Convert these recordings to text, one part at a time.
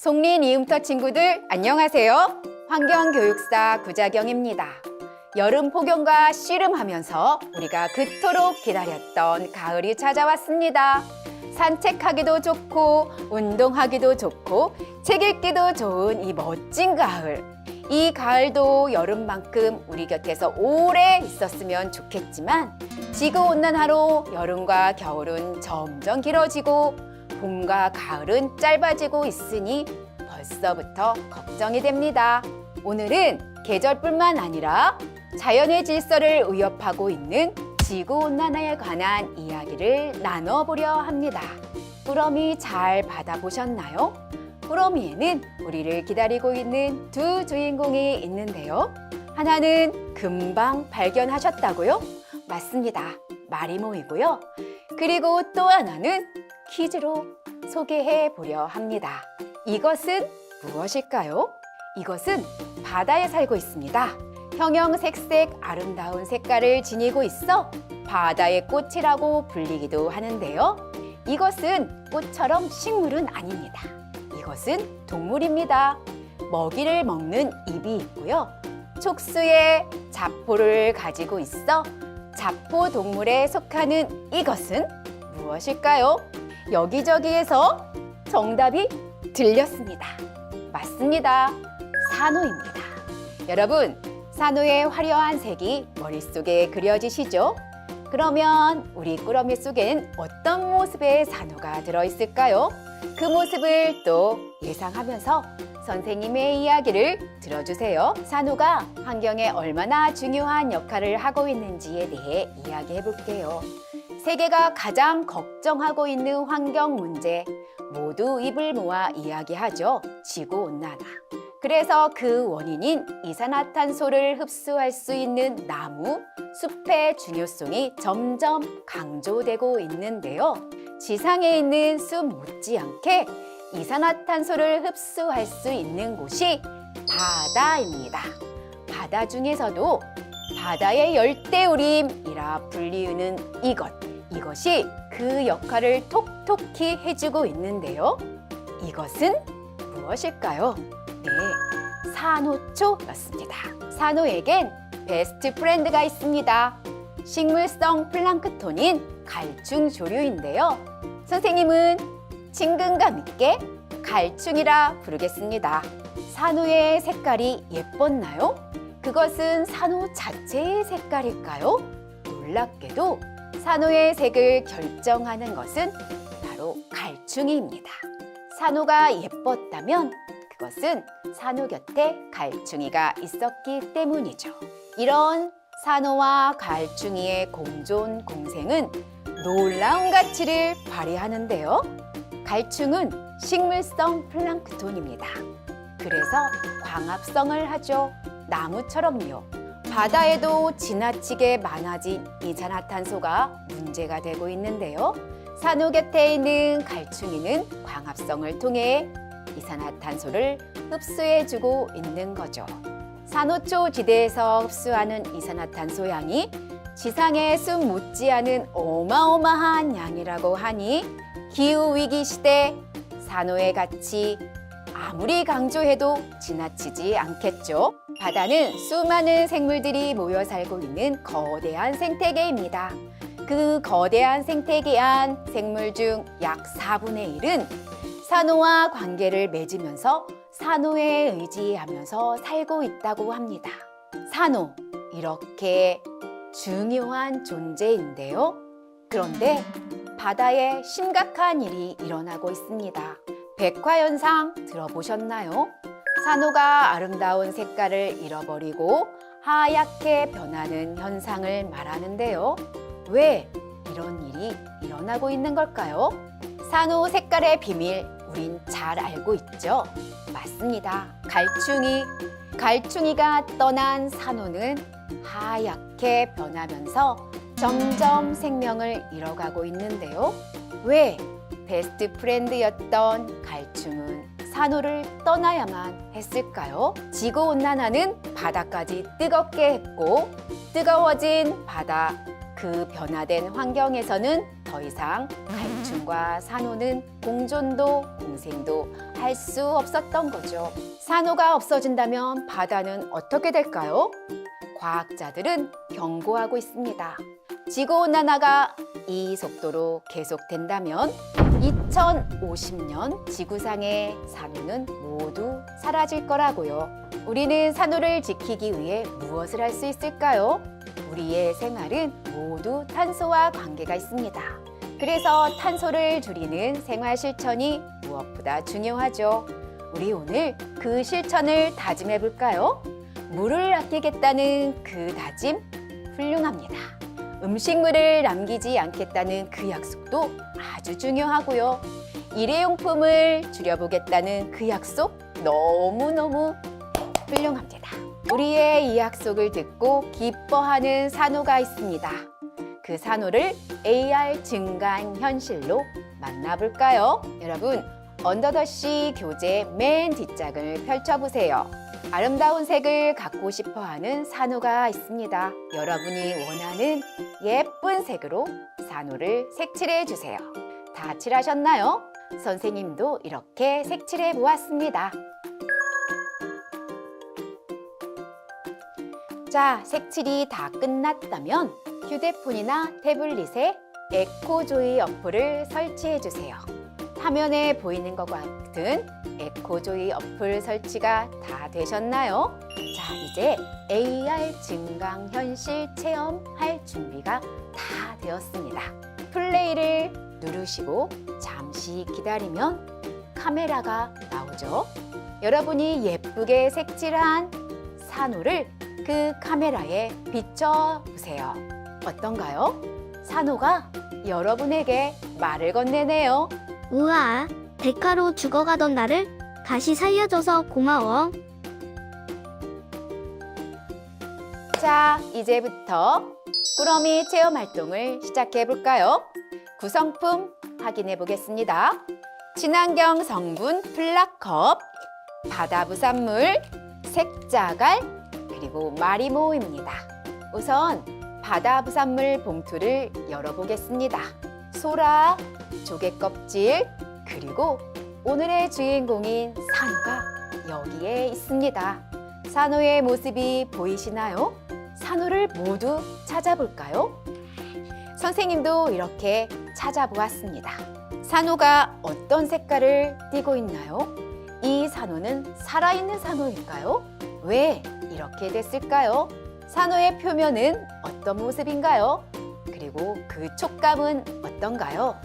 송린 이음터 친구들 안녕하세요. 환경교육사 구자경입니다. 여름 폭염과 씨름하면서 우리가 그토록 기다렸던 가을이 찾아왔습니다. 산책하기도 좋고 운동하기도 좋고 책 읽기도 좋은 이 멋진 가을. 이 가을도 여름만큼 우리 곁에서 오래 있었으면 좋겠지만 지구온난화로 여름과 겨울은 점점 길어지고 봄과 가을은 짧아지고 있으니 벌써부터 걱정이 됩니다. 오늘은 계절뿐만 아니라 자연의 질서를 위협하고 있는 지구온난화에 관한 이야기를 나눠보려 합니다. 꾸러미 잘 받아보셨나요? 꾸러미에는 우리를 기다리고 있는 두 주인공이 있는데요. 하나는 금방 발견하셨다고요? 맞습니다. 마리모이고요. 그리고 또 하나는 퀴즈로 소개해 보려 합니다. 이것은 무엇일까요? 이것은 바다에 살고 있습니다. 형형색색 아름다운 색깔을 지니고 있어 바다의 꽃이라고 불리기도 하는데요. 이것은 꽃처럼 식물은 아닙니다. 이것은 동물입니다. 먹이를 먹는 입이 있고요. 촉수에 자포를 가지고 있어 자포 동물에 속하는 이것은 무엇일까요? 여기저기에서 정답이 들렸습니다. 맞습니다. 산호입니다. 여러분, 산호의 화려한 색이 머릿속에 그려지시죠? 그러면 우리 꾸러미 속엔 어떤 모습의 산호가 들어있을까요? 그 모습을 또 예상하면서 선생님의 이야기를 들어주세요. 산호가 환경에 얼마나 중요한 역할을 하고 있는지에 대해 이야기해 볼게요. 세계가 가장 걱정하고 있는 환경 문제, 모두 입을 모아 이야기하죠. 지구온난화. 그래서 그 원인인 이산화탄소를 흡수할 수 있는 나무, 숲의 중요성이 점점 강조되고 있는데요. 지상에 있는 숲 못지않게 이산화탄소를 흡수할 수 있는 곳이 바다입니다. 바다 중에서도 바다의 열대우림이라 불리우는 이것이 그 역할을 톡톡히 해주고 있는데요. 이것은 무엇일까요? 네, 산호초였습니다. 산호에겐 베스트 프렌드가 있습니다. 식물성 플랑크톤인 갈충조류인데요. 선생님은 친근감 있게 갈충이라 부르겠습니다. 산호의 색깔이 예뻤나요? 그것은 산호 자체의 색깔일까요? 놀랍게도 산호의 색을 결정하는 것은 바로 갈충이입니다. 산호가 예뻤다면 그것은 산호 곁에 갈충이가 있었기 때문이죠. 이런 산호와 갈충이의 공존 공생은 놀라운 가치를 발휘하는데요. 갈충은 식물성 플랑크톤입니다. 그래서 광합성을 하죠. 나무처럼요. 바다에도 지나치게 많아진 이산화탄소가 문제가 되고 있는데요. 산호 곁에 있는 갈충이는 광합성을 통해 이산화탄소를 흡수해주고 있는 거죠. 산호초 지대에서 흡수하는 이산화탄소 양이 지상의 숲 못지않은 어마어마한 양이라고 하니 기후위기 시대 산호의 가치 아무리 강조해도 지나치지 않겠죠. 바다는 수많은 생물들이 모여 살고 있는 거대한 생태계입니다. 그 거대한 생태계 안 생물 중 약 4분의 1은 산호와 관계를 맺으면서 산호에 의지하면서 살고 있다고 합니다. 산호, 이렇게 중요한 존재인데요. 그런데 바다에 심각한 일이 일어나고 있습니다. 백화현상 들어보셨나요? 산호가 아름다운 색깔을 잃어버리고 하얗게 변하는 현상을 말하는데요. 왜 이런 일이 일어나고 있는 걸까요? 산호 색깔의 비밀, 우린 잘 알고 있죠? 맞습니다. 갈충이가 떠난 산호는 하얗게 변하면서 점점 생명을 잃어가고 있는데요. 왜 베스트 프렌드였던 갈충은 산호를 떠나야만 했을까요? 지구온난화는 바다까지 뜨겁게 했고 뜨거워진 바다, 그 변화된 환경에서는 더 이상 갈충과 산호는 공존도 공생도 살 수 없었던 거죠. 산호가 없어진다면 바다는 어떻게 될까요? 과학자들은 경고하고 있습니다. 지구온난화가 이 속도로 계속된다면 2050년 지구상의 산호는 모두 사라질 거라고요. 우리는 산호를 지키기 위해 무엇을 할 수 있을까요? 우리의 생활은 모두 탄소와 관계가 있습니다. 그래서 탄소를 줄이는 생활 실천이 무엇보다 중요하죠. 우리 오늘 그 실천을 다짐해 볼까요? 물을 아끼겠다는 그 다짐 훌륭합니다. 음식물을 남기지 않겠다는 그 약속도 아주 중요하고요. 일회용품을 줄여보겠다는 그 약속 너무너무 훌륭합니다. 우리의 이 약속을 듣고 기뻐하는 산호가 있습니다. 그 산호를 AR 증강 현실로 만나볼까요? 여러분, 언더더시 교재 맨 뒷장을 펼쳐보세요. 아름다운 색을 갖고 싶어하는 산호가 있습니다. 여러분이 원하는 예쁜 색으로 산호를 색칠해 주세요. 다 칠하셨나요? 선생님도 이렇게 색칠해 보았습니다. 자, 색칠이 다 끝났다면 휴대폰이나 태블릿에 에코조이 어플을 설치해 주세요. 화면에 보이는 것과 같은 에코조이 어플 설치가 다 되셨나요? 자, 이제 AR 증강현실 체험할 준비가 다 되었습니다. 플레이를 누르시고 잠시 기다리면 카메라가 나오죠. 여러분이 예쁘게 색칠한 산호를 그 카메라에 비춰 보세요. 어떤가요? 산호가 여러분에게 말을 건네네요. 우와, 백화로 죽어가던 나를 다시 살려줘서 고마워. 자, 이제부터 꾸러미 체험 활동을 시작해 볼까요? 구성품 확인해 보겠습니다. 친환경 성분 플라컵, 바다 부산물, 색자갈, 그리고 마리모입니다. 우선 바다 부산물 봉투를 열어보겠습니다. 소라, 조개 껍질, 그리고 오늘의 주인공인 산호가 여기에 있습니다. 산호의 모습이 보이시나요? 산호를 모두 찾아볼까요? 선생님도 이렇게 찾아보았습니다. 산호가 어떤 색깔을 띠고 있나요? 이 산호는 살아있는 산호일까요? 왜 이렇게 됐을까요? 산호의 표면은 어떤 모습인가요? 그리고 그 촉감은 어떤가요?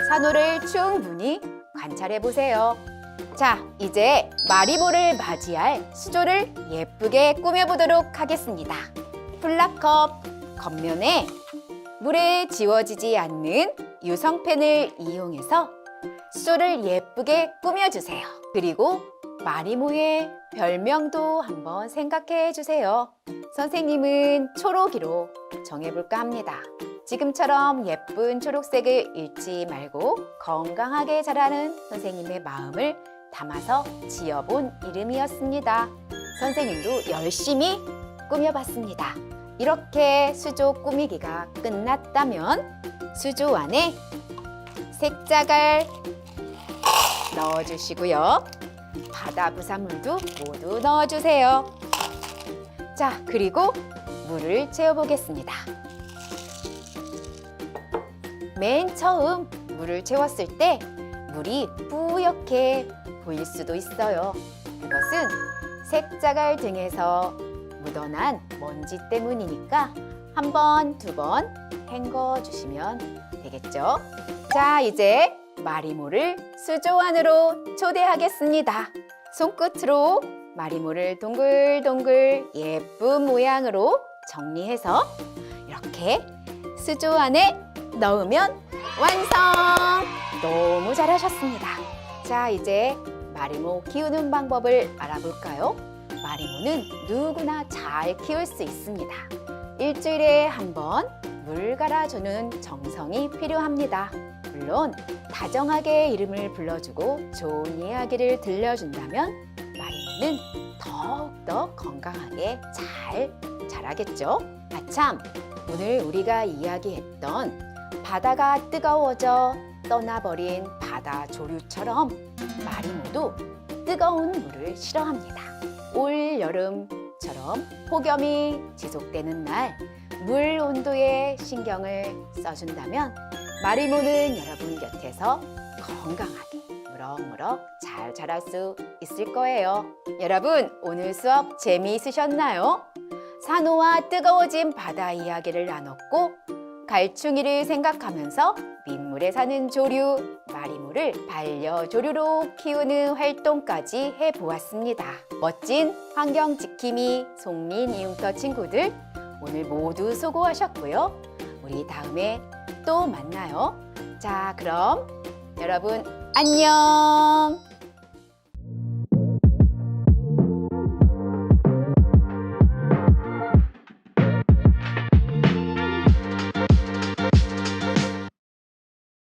산호를 충분히 관찰해 보세요. 자, 이제 마리모를 맞이할 수조를 예쁘게 꾸며보도록 하겠습니다. 플라컵 겉면에 물에 지워지지 않는 유성펜을 이용해서 수조를 예쁘게 꾸며주세요. 그리고 마리모의 별명도 한번 생각해 주세요. 선생님은 초록이로 정해볼까 합니다. 지금처럼 예쁜 초록색을 잃지 말고 건강하게 자라는 선생님의 마음을 담아서 지어본 이름이었습니다. 선생님도 열심히 꾸며봤습니다. 이렇게 수조 꾸미기가 끝났다면 수조 안에 색자갈 넣어주시고요. 바다 부산물도 모두 넣어주세요. 자, 그리고 물을 채워보겠습니다. 맨 처음 물을 채웠을 때 물이 뿌옇게 보일 수도 있어요. 그것은 색자갈 등에서 묻어난 먼지 때문이니까 한 번, 두 번 헹궈 주시면 되겠죠. 자, 이제 마리모를 수조 안으로 초대하겠습니다. 손끝으로 마리모를 동글동글 예쁜 모양으로 정리해서 이렇게 수조 안에 넣으면 완성! 너무 잘하셨습니다. 자, 이제 마리모 키우는 방법을 알아볼까요? 마리모는 누구나 잘 키울 수 있습니다. 일주일에 한 번 물 갈아주는 정성이 필요합니다. 물론 다정하게 이름을 불러주고 좋은 이야기를 들려준다면 마리모는 더욱더 건강하게 잘 자라겠죠. 아참, 오늘 우리가 이야기했던 바다가 뜨거워져 떠나버린 바다 조류처럼 마리모도 뜨거운 물을 싫어합니다. 올 여름처럼 폭염이 지속되는 날 물 온도에 신경을 써준다면 마리모는 여러분 곁에서 건강하게 무럭무럭 잘 자랄 수 있을 거예요. 여러분, 오늘 수업 재미있으셨나요? 산호와 뜨거워진 바다 이야기를 나눴고 갈충이를 생각하면서 민물에 사는 조류 마리모를 반려조류로 키우는 활동까지 해보았습니다. 멋진 환경지킴이 송린 이웃터 친구들, 오늘 모두 수고하셨고요. 우리 다음에 또 만나요. 자, 그럼 여러분 안녕!